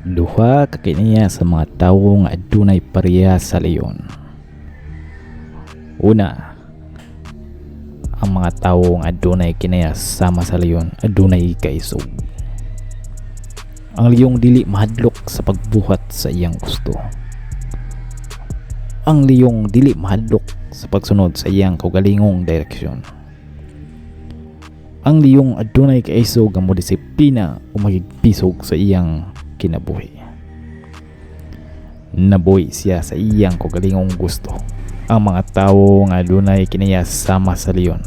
Duha ka kinaiya sa mga tawo nga adunay pariha sa LIYON. Una, ang mga tawo nga adunay kinaiya sama sa LIYON adunay kaisog. Ang liyong dili mahadlok sa pagbuhat sa iyang gusto. Ang liyong dili mahadlok sa pagsunod sa iyang kaugalingong direksyon. Ang liyong adunay kaisog ang modisiplina o makigbisog sa iyang kinabuhi. Nabuhi siya sa iyang kaugalingong gusto. Ang mga tawo nga adunay kinaiya sama sa LIYON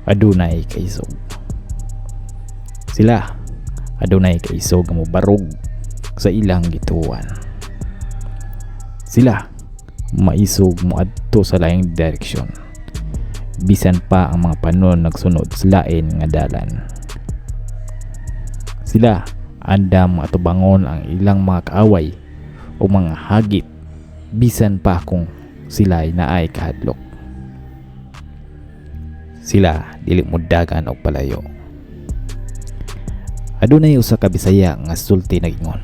adunay kaisog. Sila adunay kaisog nga mobarog sa ilang gituohan. Sila maisog moadto sa laing direksyon. Bisan pa ang mga panon nagsunod sa lain nga dalan. Sila andam matubangon ang ilang mga kaaway o mga hagit bisan pa kung sila ay naay kahadlok. Sila dili mudagan og palayo. Adunay usa ka Bisaya nga sulti nag-ingon,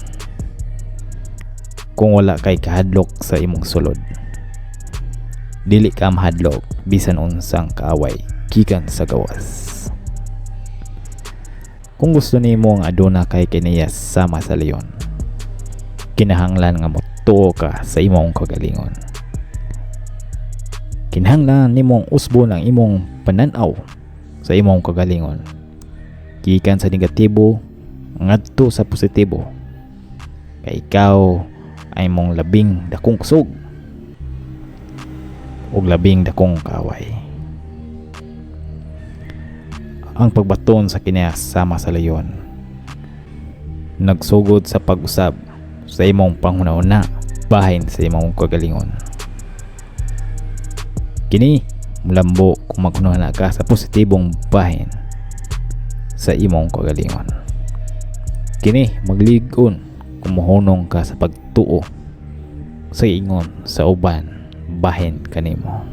kung wala kay kahadlok sa imong sulod, dili ka mahadlok bisan unsang kaaway gikan sa gawas. Kung gusto nimo nga aduna kay kinaiya sama sa LIYON, kinahanglan nga motuo ka sa imong kaugalingon. Kinahanglan nimong usbon ang imong pananaw sa imong kaugalingon, gikan sa negatibo ngadto sa positibo, kay ikaw ay imong labing dakong kusog ug labing dakong kaaway. Ang pagbaton sa kinaiya sama sa LIYON nagsugod sa pag-usab sa imong panghuna-una bahin sa imong kaugalingon. Kini mulambo kung magkunana ka sa positibong bahin sa imong kaugalingon. Kini magligon kung mohunong ka sa pagtuo sa ingon sa uban bahin kanimo.